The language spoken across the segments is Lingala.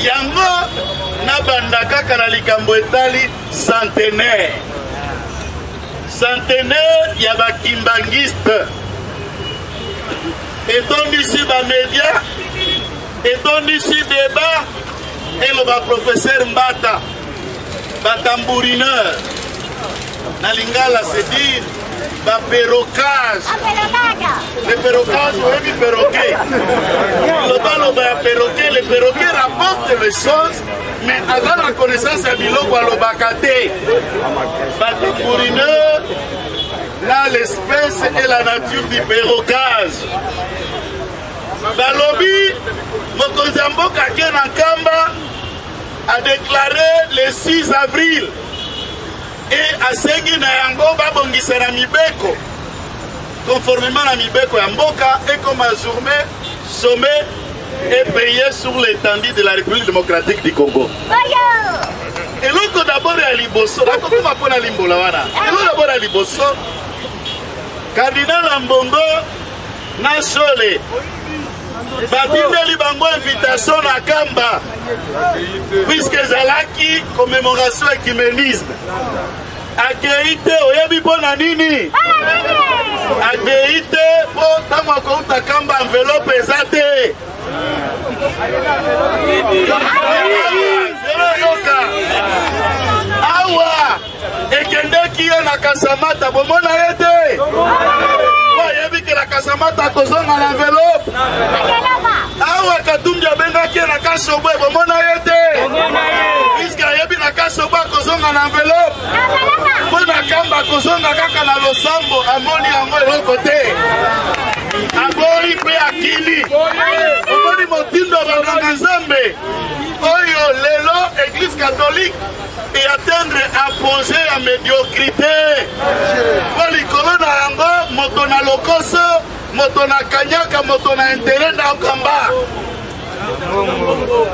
Yango na bandaka kana likambo etali centenaire ya bakimbangiste etondisi bamédia etondisi débat eloba professeur Mbata batambourineur na lingala c'est dire perrocage. Les perrocages, oui, perroquet. Les perroquets rapportent les choses, mais avant la connaissance à Biloko à l'Obakate, Batambourineur, là l'espèce et la nature du perrocage. Balobi, Mokozambo Kaken Ankamba a déclaré le 6 avril. Et à Sengi na yango babongisa na mibeko conformément à mibeko ya mboka et comme un sommet est payé sur l'étendue de la République démocratique du Congo. Et l'autre d'abord à Liboso, la Congo m'a pona limbola wana. Et l'autre d'abord à Liboso, cardinal Ambongo na Sole batindeli bango invitation na Kamba puisque zalaki commémoration écuménisme. Akeite oyebi pona nini? Akeite po tango akouta Kamba enveloppe ezate. Awa ekendeki ye na Kasamata bomona yete. Oyebi ke na Kasamata kozonga na enveloppe. Awa Katumbi abengaki na Kasobwe bomona yete. Puisque ayebi na Kasobwe kozonga na enveloppe. Pona Kamba kozonga kaka na losambo amoni yango eloko te. Abori pe akili. Omoni motindo banganga Nzambe. Oyo lelo Église catholique et atteindre apogée à médiocrité. Poli kolona yango moto na lokoso, moto na kanyaka, moto na intérêt na Kamba.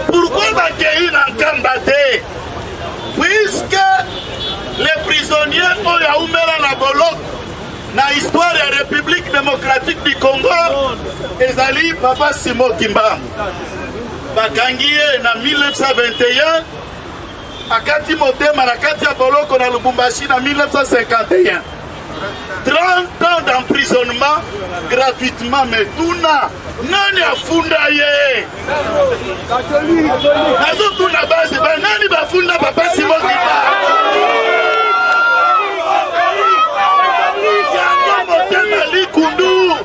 Pourquoi bakei na Kamba te? Puisque les prisonniers oyo aumela na boloko na histoire ya République démocratique du Congo ezali Papa Simon Kimbangu bakangi ye na 1921 akati motema na kati ya boloko na Lubumbashi na 1951 30 ans d'emprisonnement gratuitement. Mais tuna nani afunda ye nazo tuna base ba nani bafunda Papa Simon Kimbangu motema likundu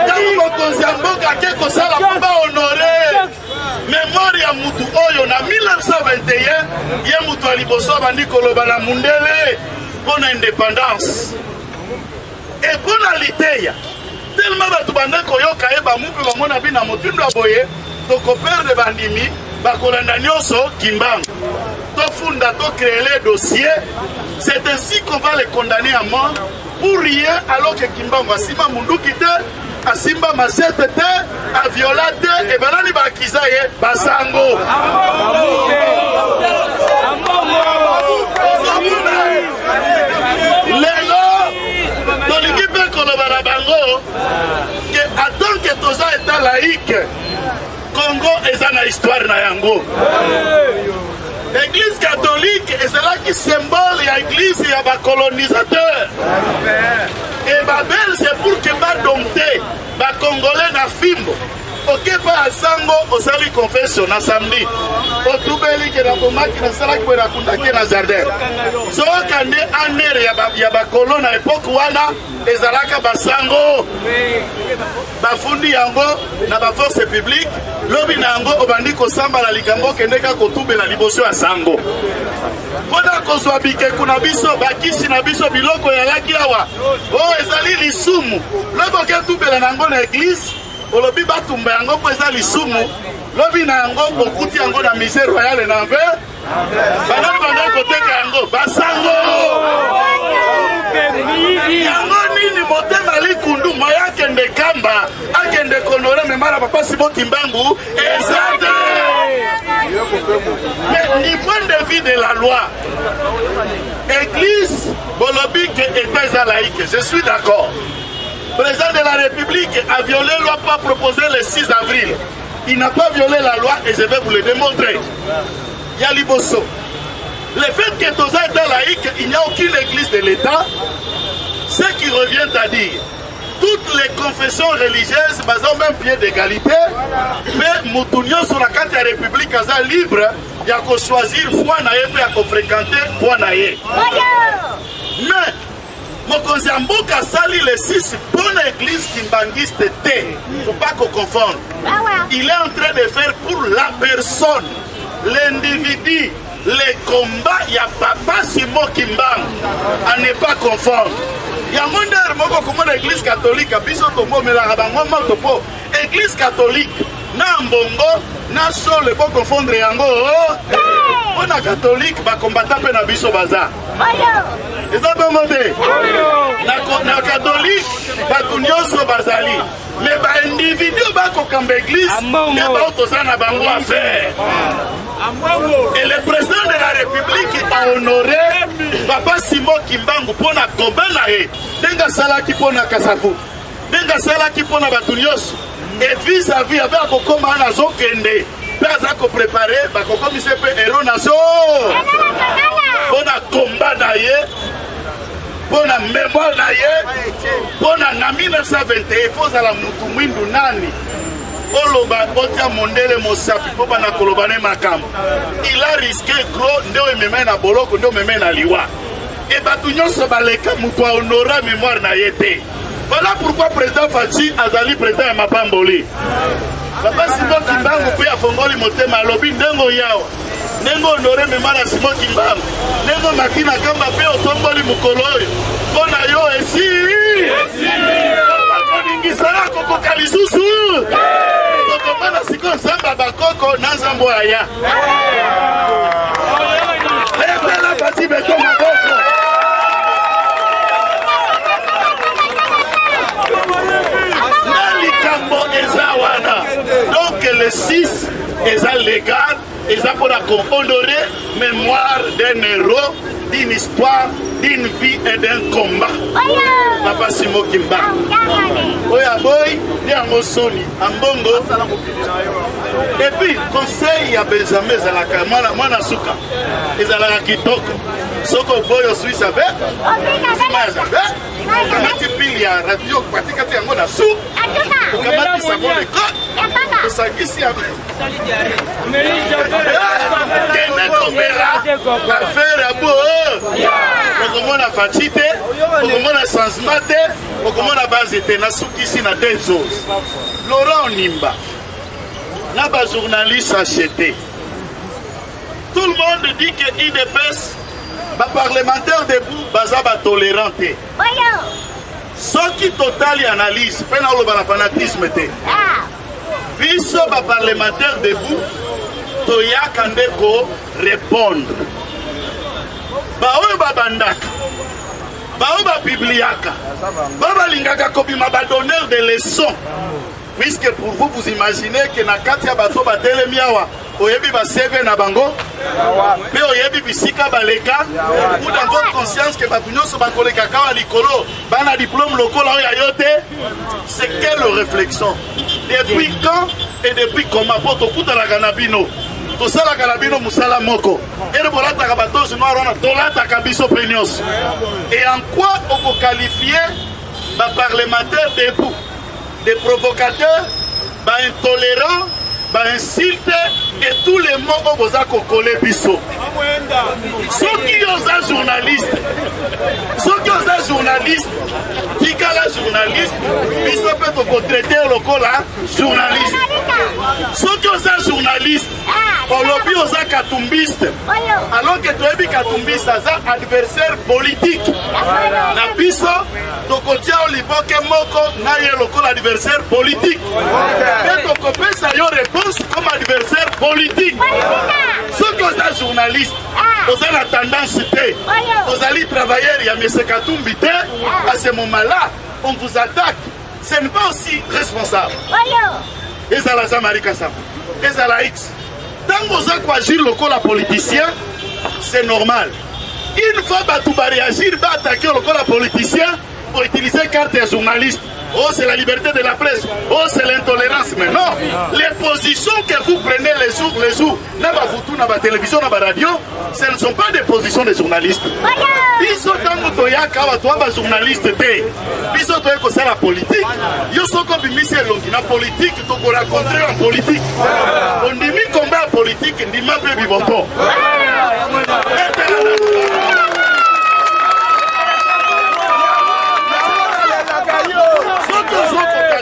tango mokonzi ya mboka ke kosala mpo bahonore mémoire ya mutu oyo na 1921 ye mutu ya liboso abandi koloba na mundele mpo na indépendance e mpo na liteya tellement bato bande koyoka ye bamupe bamona bina motindo ya boye tokoperde bandimi bakolanda nyonso Kimbangu tofunda tocréer les dossiers. C'est ainsi qu'on va les condamner à mort pour rien alors que Kimbangu asima munduki te asimba masete te aviola te et banani bakiza ye basango lelo tolingi mpe koloba na bango que attend que toza état laïque Congo eza na histoire na yango. L'église catholique est cela qui symbole ya église ya ba colonisateur. Et Babel c'est pour que ba dompter ba congolais na fimbo. Ok, pas à Sango, au sali confession, na samedi. Au Toubeli, qui est dans le qui est dans le jardin. So, quand on est en air, il y a des colonnes à l'époque où on a des alaka basango. Bafundi yango, na ba force publique, lobi na yango, obandi ko samba la likambo, kendeka ko tube la liboso à Sango. Koda ko swabike kuna biso, bakisi na biso biloko ya laki awa. Oh, ezali lisumu. Lobo ke tube la nango na église. Olobi batumba yango po eza lisumu lobi na yango okuti yango na musée royal na mpe bana bana koteka yango basango yango nini motema likundu moya akende kamba akende konore memara papa Simon Kimbangu ezate mais du point de vue de la loi église bolobi ke état laïque je suis d'accord. Le président de la République a violé la loi pas proposée le 6 avril. Il n'a pas violé la loi et je vais vous le démontrer. Yaliboso. Le fait que tous les États laïcs, il n'y a aucune église de l'État, ce qui revient à dire, toutes les confessions religieuses basent au même pied d'égalité, mais Moutounio sur la carte de la République est libre, il y a qu'à choisir foi naïe et à fréquenter foi naïe. Mais Mokonzi Mboka sali le 6 bonne église kimbangiste T. Il ne faut pas qu'on confonde. Il est en train de faire pour la personne, l'individu, les combats. Il y a papa Simon Kimbang. À ne pas confondre. Il y a mon église catholique. Église catholique. Nambongo, na sole pour confondre yango. On a catholique, ba combattant pe na biso baza. Et ça peut monter. Na catholique, ba kunyoso bazali. Mais ba individu ba ko kamba église, ya ba otosa na bango affaire. Et le président de la République a honoré papa Simon Kimbangu pour na combat na e. Denga sala ki pona kasafu. Denga sala ki pona batunyoso. Et vis-à-vis avec Akokoma Nazo Kende, Pazako préparé, Bakoko Misepe Héros Nazo. On a combat naïe, on a mémoire naïe, on a 1921, il faut à la Moutoumindou Nani. Oloba, Otia Mondele Mosapi, Popa na Kolobane Makam. Il a risqué gros, Ndeo Memena na Boloko, Ndeo Memena na Liwa. Et Batunyon Sobaleka, Moutoua honora mémoire naïe. Voilà pourquoi le président Fachi Azali président ya Mapamboli. Papa Simon Kimbangu pe afongoli motema lobi ndengo yao. Ndengo honoré mémoire ya Simon Kimbangu. Ndengo makina kamba pe otomboli mukolo oyo. Pona yo esi. Bakoningisala kokoka lisusu. Kokomana siko nzamba bakoko na nzambo aya. Epela pati beto maboko. Donc le 6 est légal, et ça pour honorer mémoire d'un héros, d'une histoire, d'une vie et d'un combat. Papa Simon Kimba. Oya boy, Niango Soni, Ambongo. Et puis, conseil à Benjamin Zalaka, Mwana Souka, Ezalaka Kitoko. Soko boy au Suisse avec, Kamati pili ya radio katikati yango na su. Kamati sabone ko. Osangisi ya. Kene komera. Affaire abo. Okomona fatite, okomona sansmate, okomona bazete na sukisi na deux choses. Laurent Nimba. Na ba journaliste acheté. Tout le monde dit que IDPS ba parlementaire debout baza ba tolérante. Ce qui total analyse, pena oloba na fanatisme te. Biso ba parlementaire debout toya kandeko répondre. Ba oyo ba bandaka. Ba oyo ba bibliaka. Ba balingaka kobima ba donneur de leçons. Puisque pour vous, vous imaginez que na kati ya bato ba telemiawa oyebi ba CV na bango pe oyebi bisika baleka ou dans votre conscience que batunyo so bakoleka kawa likolo bana diplôme lokola oya yote. C'est quelle réflexion? Depuis quand et depuis comment pour to kuta la kanabino to sala kanabino musala moko et bolata ka bato so noirona dolata ka biso penyos. Et en quoi on peut qualifier ba parlementaire debout des provocateurs, ba intolérant, ba insulte et tous les mots au boza kokole biso. Soki oza journaliste, tika la journaliste, biso pe toko traiter lokola journaliste. Soki oza journaliste, olobi oza katumbiste, alors que toyebi katumbiste aza adversaire politique. Na biso toko tia oliboke moko na ye lokola adversaire politique. Pe toko pesa yo réponse comme adversaire politique. Soki oza journaliste, oza na tendance te, ozali travailleur ya M. Katumbi te, à ce moment-là, on vous attaque. Ce n'est pas aussi responsable. Ezala Jean-Marie Kassam, ezala X. Tant que vous agir lokola politicien, c'est normal. Une fois que tu vas réagir, va attaquer lokola politicien pour utiliser carte de journaliste. Oh, c'est la liberté de la presse. Oh, c'est l'intolérance. Mais non, les positions que vous prenez les jours, dans la télévision, dans la radio, ce ne sont pas des positions de journalistes. Biso tango toyaka wa toaba journaliste te. Biso toyeko ça la politique. Yo soko bimisi elongi na politique to ko rencontrer en politique. On dit mi combat politique ndima pe biboto.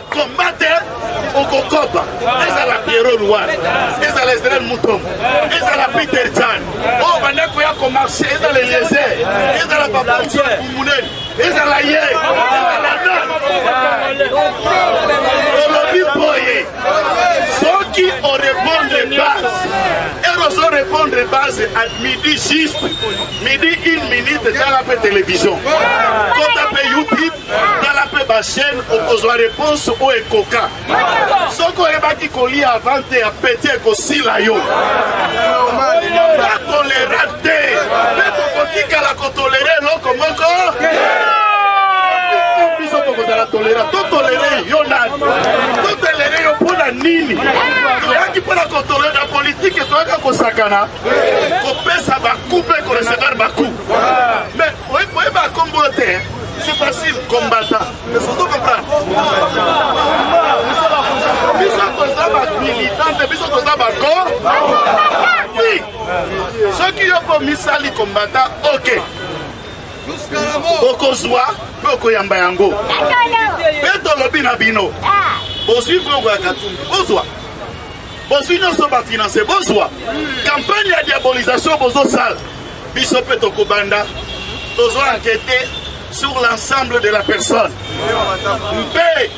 Combattre au Kokoba, et à la Pierrot Loire, et à l'Esdrel Mouton, et à la Peter Chan, oh, Banako ya commencé, et à l'Eliezer, et à la Papa Mounen, et à la Yé, et à la Olobi Boye, ceux qui ont répondu de base, et ils ont répondu de base à midi juste, midi 1 minute dans la télévision. Quand tu as YouTube, dans la chaîne, on a réponse au Ekoka. Ce qu'on a dit qu'on lit avant de péter aussi la yo. On va tolérer. Mais on dit qu'elle a toléré l'eau comme encore. Tolérer, Yonan. Tolérer, Yopona Nini. Qui peut la contrôler la politique et toi, quand on s'acana, qu'on pèse à Bakou, qu'on recevra Bakou. Mais, oui, bah, combattre. C'est facile, combattant. Mais faut comprendre. Oui. Ceux qui ont commis ça, les combattants, ok. Okozwa, Okoyamba Yango. Beto lobi na bino. Bozwi Vrogo Katumbi. Bozwa. Bozwi nyonso ba financer. Bozwa. Campagne de diabolisation bozo sale. Biso pe tokobanda. Tozo enquêter sur l'ensemble de la personne. Mpe,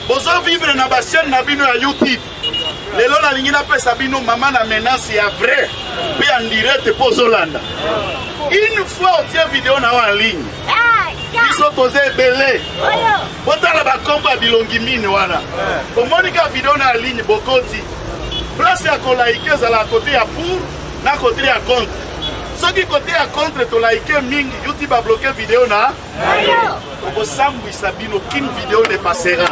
bozo vivre na ba chaîne na bino ya YouTube. Lelo na lingi na pesa bino maman na menace ya vrai. Pe en direct pozo landa. Une fois on tient vidéo na en ligne. Biso toze belé. Botala ba komba bilongi mine wana. Omonika vidéo na ligne bokoti. Place ya ko like za la côté ya pour na côté ya contre. Ceux qui côté à contre to like mingi YouTube a bloqué vidéo na. Pour sambu sabino kin vidéo ne passera.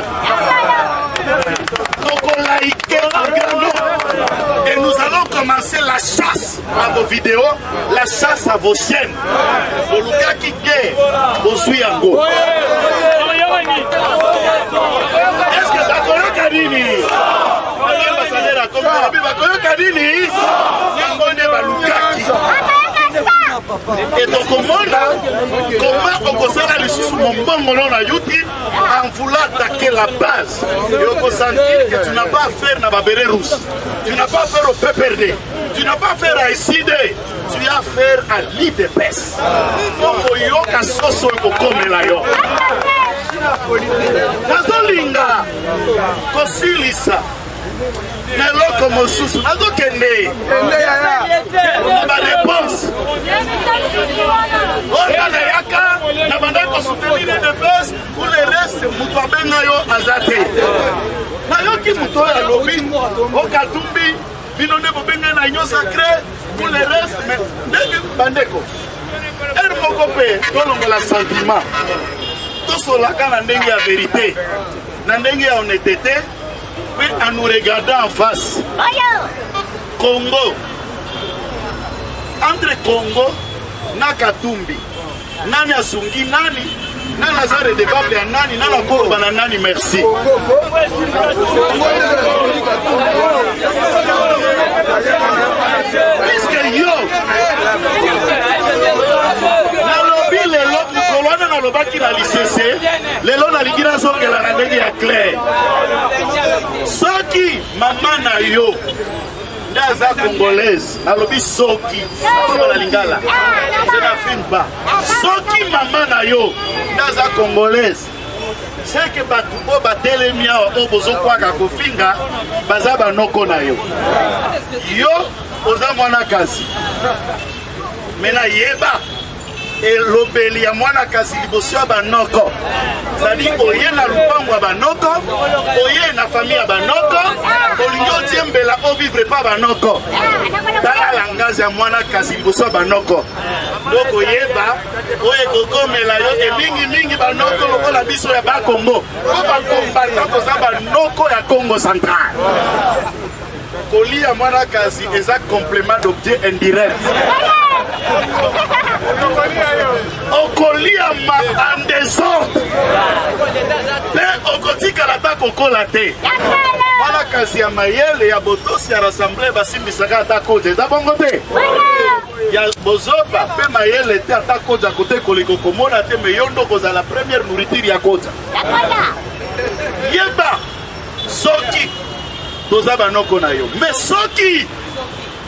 Donc on like en grand nombre. Et nous allons commencer la chasse à vos vidéos, la chasse à vos chaînes. Pour le gars qui gagne, vous suivez en go. Est-ce que d'accord Kadini? Et donc comment on concerne les sous mon bon à YouTube en voulant attaquer la base et on peut sentir que tu n'as pas affaire à Babere Rouge, tu n'as pas affaire au PPRD, tu n'as pas affaire à SID, tu as affaire à l'IDPS. Nazolinga Kosilisa Neloko Mosusu Nazokende ma réponse Organe Yaka Nabanda ko soutenir les défenses pour le reste Mutuabenga yo azate Nayoki Muto ya lobi Okatumbi Binone Bobenga na Union Sacrée pour le reste mais Ndenge Bandeko El Mokope Tolongola sentiment Tosolaka na ndenge ya vérité na ndenge ya honnêteté mais en nous regardant en face Congo entre Congo na Katumbi nani asungi nani Nana za redevable ya nani, nana koloba na nani merci. Puisque yo nalobi lelo kolwana nalobaki na lisese lelo nalingi nazongela na ndenge ya clair. Soki mama na yo ndaza congolaise nalobi soki na lingala je na filme pas. Soki mama na yo ndaza congolaise c'est que batu bo batelemi awa o bozokwaka kofinga baza banoko na yo. Yo oza mwana kasi mena yeba elobeli ya mwana kasi liboso ya banoko zali oye na lupango ya banoko oye na famille ya banoko olingi otiembela ovivre pa banoko tala langage ya mwana kasi liboso ya banoko donc oyeba oye kokomela yo emingimingi banoko lokola biso ya bakongo po bakombata koza banoko ya Congo central. Kolia mwana kasi eza complément d'objet indirect. Okolia ma en désordre. Pe okotika la ta kokola te. Mwana kasi ya mayele ya botosi ya rassemblée basimbisaka ata koje. Eza bongo te? Ya bozoba pe mayele te ata koja kote koliko komona te me yondo koza la première nourriture ya koja. Yeba soki toza banoko na yo mais soki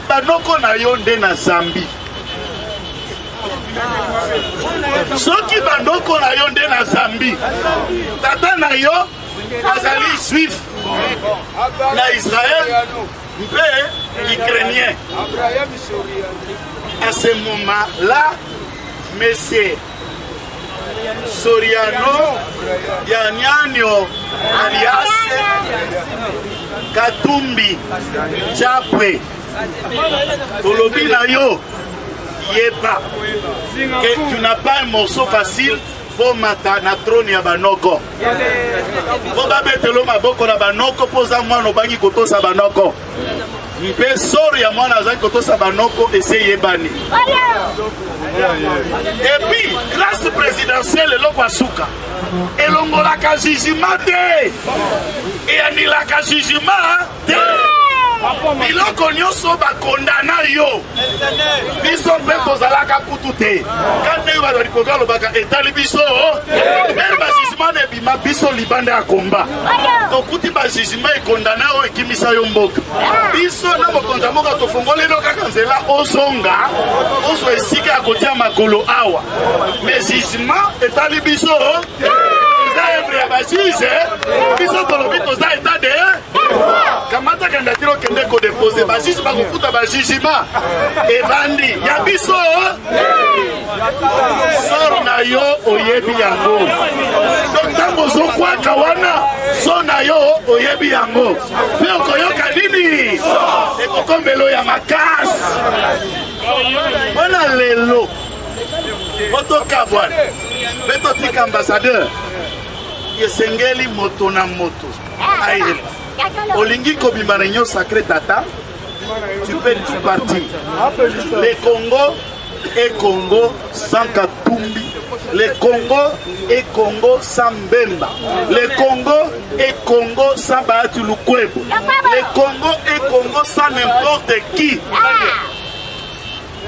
banoko na yo nde na Zambie, soki banoko na yo nde na Zambie, tata na yo azali juif na Israël mpe ukrainien, à ce moment là monsieur Soriano Yanyanyo alias Katumbi Chapwe Tolobi na yo yeba que tu n'as pas un morceau facile pour mata na trône ya banoko. Faut ba betelo maboko na banoko poza mwana obangi kotosa banoko. Mpe sori ya mwana azali kotosa banoko essaye bani. Et puis grâce présidentielle eloko asuka elongolaka jugement te et anilaka jugement te. Biloko nyonso bakondana yo biso mpe tozalaka kutu te kande yo bazali kokalobaka etali biso mere bajugement na ebima biso libanda ya komba tokuti bajugement ekondana oyo ekimisa yo mboka biso na mokonzi ya mboka tofungolelo kaka nzela ozonga ozwa esika ya kotia makolo awa me jugement etali biso eza evre ya bajuge biso tolobi toza eta de kamata kandidature okende kodepose bajuge bakokuta bajugement evandi ya biso sor na yo oyebi yango donc ntango ozokwaka wana so na yo oyebi yango mpe okoyoka nini ekokombelo ya makasi wana lelo otokabwana mpe totika ambassadeur esengeli moto na moto ayeba olingi kobima réunion sacrée tata tu peux partir. Le Congo est Congo sans Katumbi, le Congo est Congo sans Mbemba, le Congo est Congo sans Bahati Lukwebo, le Congo est Congo sans n'importe qui.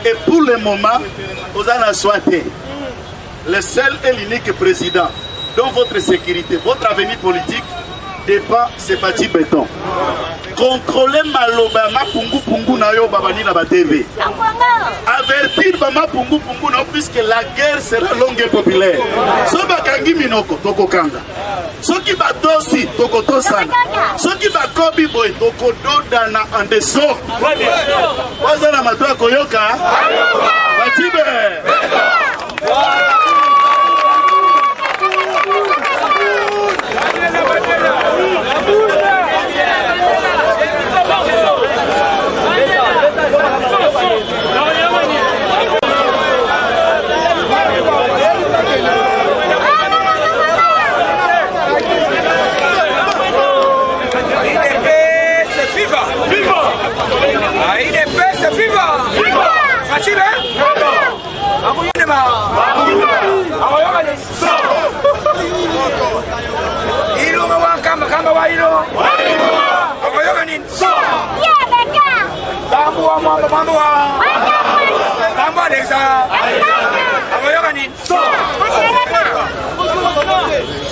Et pour le moment vous en choisi le seul et l'unique président dont votre sécurité, votre avenir politique dépend, c'est Fati Béton. Contrôler maloba ma pungu pungu na yo babani na ba TV. Avertir ma pungu pungu na puisque la guerre sera longue et populaire. So bakangi minoko toko kanga. Soki batosi toko tosana. Soki bakobi boy toko dodana en dessous. Wazana matwa koyoka. Fati Bé.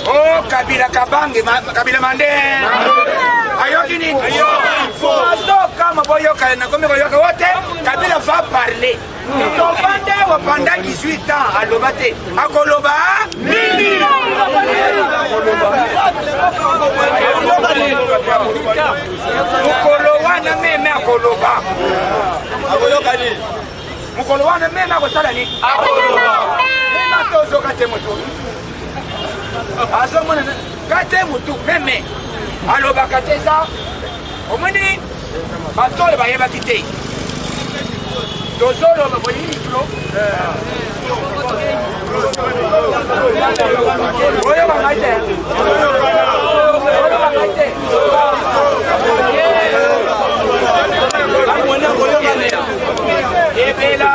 Oh, Kabila Kabange, Kabila Mande. Ayokini. Kama boyoka na comme boyoka wote, Kabila va parler. Topanda pendant 18 ans à Lobate. À Koloba, Mili. Mukolowana meme à Koloba. Mukolowana meme à Kosalani. Tozo kate mutu azo mona kate mutu meme alo bakateza omoni batole bayeba kite tozolo baboni flo oyo bamaite ebela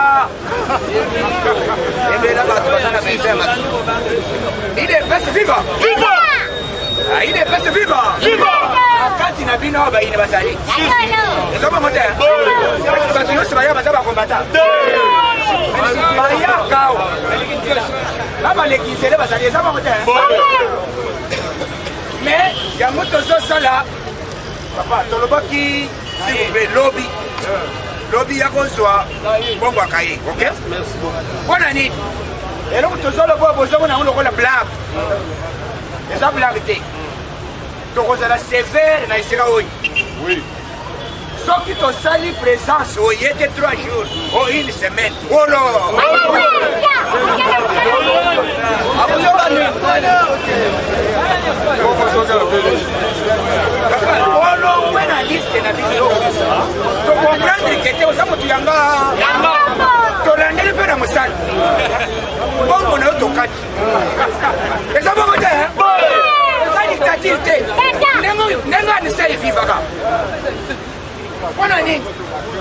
il est best viva viva il est best viva viva quand il n'a pas no ba il va salir c'est comme monter parce que nous ça va pas combattre Maria Kao là les qui c'est va salir ça va monter mais il y a moto sala papa tolobaki s'il vous plaît lobby ya konsoa bongo akaye ok merci beaucoup bona ni ero kutozolo bo bozo na ulo la blague eza blague te to kozala sévère na isika oyi oui soki to sali présence oyi était 3 jours ou une semaine oh non olo wena liste na biso to comprendre que te osamo tuyanga to landele pena musali bongo na to kati eza bongo te eza dictature te nenga ni sali vivaka wana nini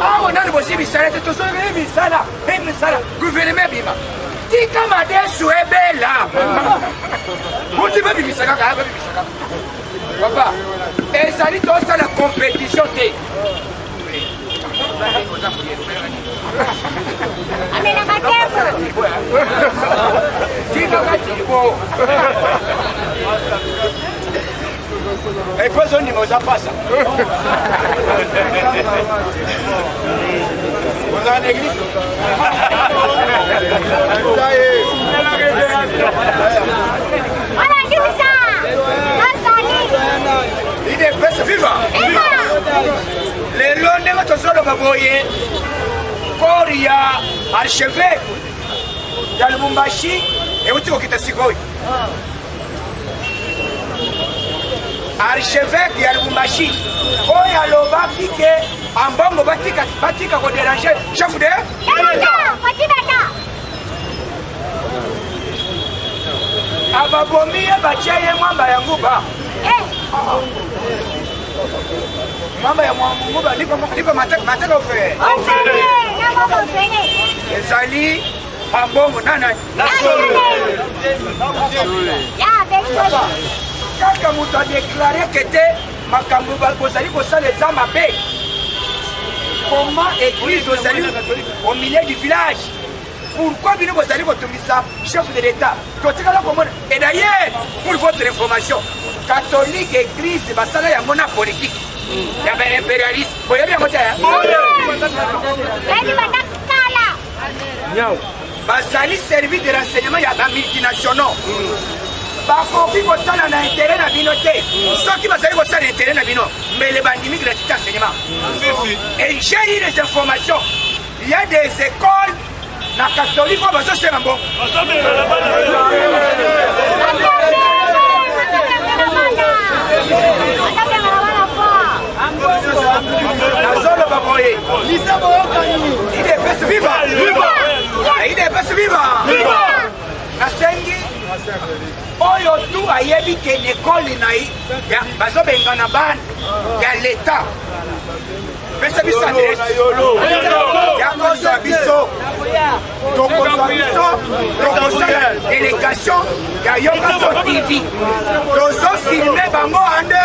awo nani bosi bisala te tosongele misala gouvernement bima tika madesu ebela muti babibisaka kaka babibisaka papa ezali tosala compétition te et puis on n'y va pas ça. Vous avez une église? Il est best vivant. Les longs de votre sol baboye, Koria, archevêque, Yalumbashi, et où tu vas quitter Sigoi? Archevêque ya Lubumbashi oyo alobaki ke ambongo batika ko déranger chef de ababomi bachaye mwamba ya nguba mwamba ya nguba lipa mataka ofere ezali ambongo nana kaka moto a déclaré que te makambo bozali kosala eza mabe comment église ozali au milieu du village pourquoi bino bozali kotungisa chef de l'état totikala komona et d'ailleurs pour votre information catholique église basala yango na politique ya ba-impérialiste boyebi yango te bazali servi de renseignement ya bamultinationaux bakoki kosala na intérêt na bino te soki bazali kosala intérêt na bino mbele bandimi gratuité enseignement et j'ai eu des informations il y a des écoles na catholique oyo bazosenga mbongo nazoloba boye il est pesi viva nasengi oyo tu ayebi ke l'école na yi bazobenga na bana ya l'état pesa biso adresse ya kozwa biso tokozwa biso tokosala délégation ya Yokaso TV tozofilme bango ande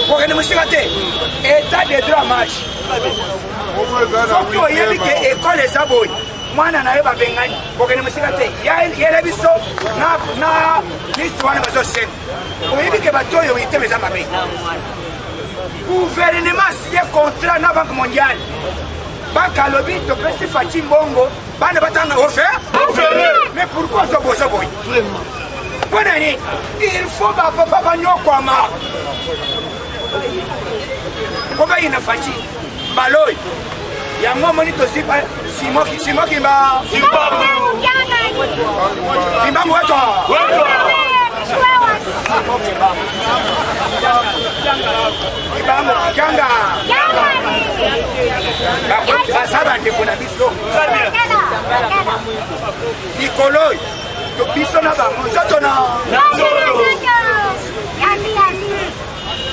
Pour que nous état de droit marche. Soki oyebi ke école eza boye mwana na ye babengani kokende mosika te yele biso na liste wana bazosena oyebi ke bato oyo iteme eza mabe gouvernement signé contrat na banque mondiale banque alobi topesi Faci mbongo bana batanga offert mais pourquoi ozoboza boye mpona nini il faut bapapa banyokwama po bayina Faci Baloy, yango moni tosi simoki ba Imbangu weto Imbangu kanga basaba ndeko na biso Nikoloy to biso na bango zoto na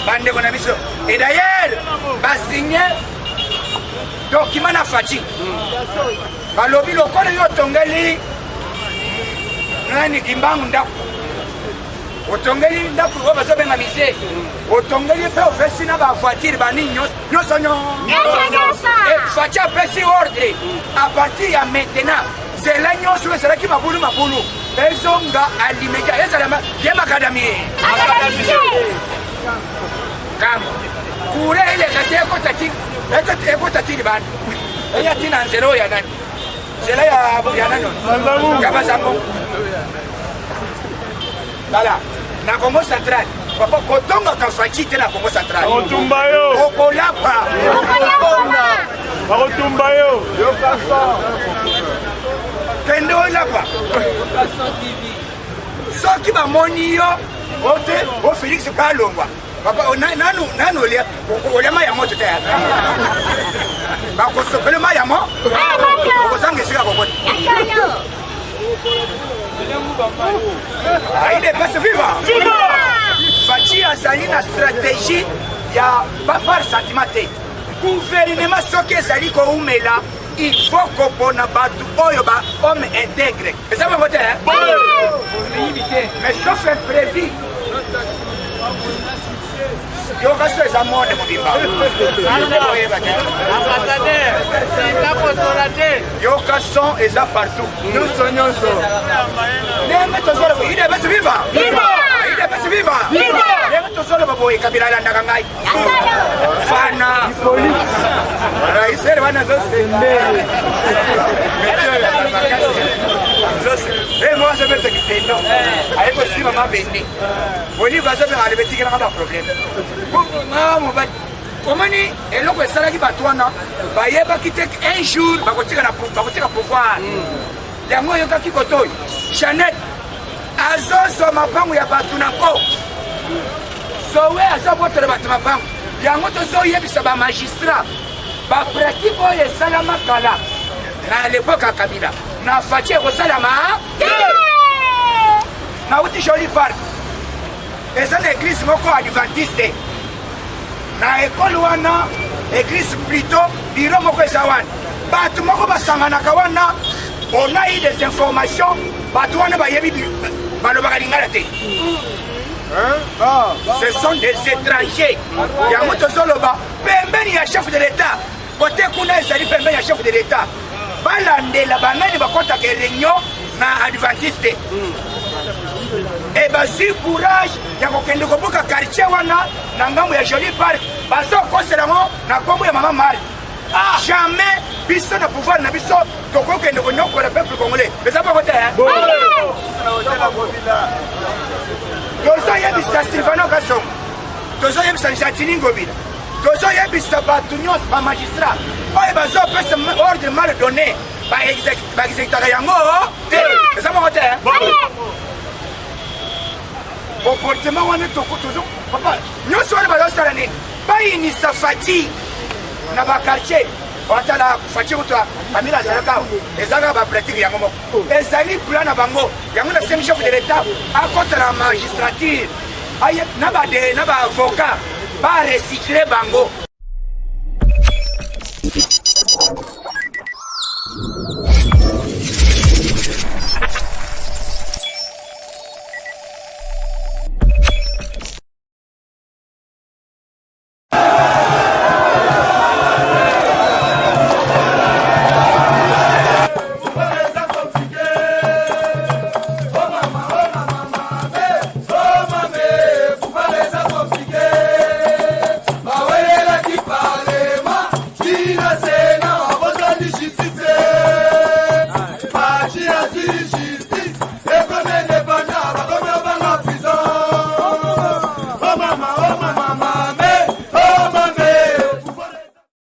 bandeko na biso et d'ailleurs basigné document na Faci balobi lokola yo tongeli nani Imbangu ndako otongeli ndako oyo bazobenga mise otongeli mpe opesi na bavoitire bani nyonso Faci apesi ordre a partir ya maintenant nzela nyonso ezalaki mabulu ezonga alimedia ezalama ye makadamie kama kure eleka te ekotatili bana eya tina nzela oyo ya nani nzela ya nano ya bazango voilà na Congo central papa kotongaka Faci te na Congo central okolapa bakotumba yo kende olapa soki bamoni yo ote o Félix Kalongwa papa nanu olema ya moto te bakosopele ma ya mo okozanga esika kokota il est pas vivant Faci azali na stratégie ya par sentiment te gouvernement soki ezali koumela il faut kopona batu oyo ba homme intègre eza bango te mais sauf imprévu yokaso eza monde mobimba yokaso eza partout nyonso ndenge tozoloba ide besi viva ndenge tozoloba boye Kabila alandaka ngai fana raisere wana zosembele moi je vais te quitter non ayeko sima mabende boni bazobenga alibetikelanga baproblème omoni eloko esalaki bato wana bayebaki te un jour bakotika pouvoir yango oyokaki kotoyo Jeannette azozwa mapango ya bato nako sowe azobotela bato mapango yango tozoyebisa bamagistrat bapratike oyo esalama kala na lepoke ya Kabila na Faci ekosalama nauti Joli Park eza na église moko adventiste na ekole wana église plutôt biro moko eza wana bato moko basanganaka wana on a eu des informations bato wana bayebi balobaka lingala te ce sont des étrangers yango tozoloba pembeni ya chef de l'état kote kuna ezali pembeni ya chef de l'état balandela banani bakotaka réunion na adventiste et bazwi courage ya kokende kobuka quartier wana na ngambo ya Joli Park bazokosela yango na kombo ya mama Marie jamais biso na pouvoir na biso tokokende konyokola peuple congolais eza poko te tozoyebisa Sylvano Kasongo tozoyebisa Jatini Ngobila tozoyebisa bato nyonso bamagistrat oyo bazopesa ordre mal donné baexecutaka yango te eza poko te comportement wana papa nyonso wana bazosala nini bayinisa Faci na bakartier watala Faci kutwa Kabila azalaka ezalaka bapratique yango moko ezali plan na bango yango na semi chef de l'état akota na magistrature na baavocat barecycle bango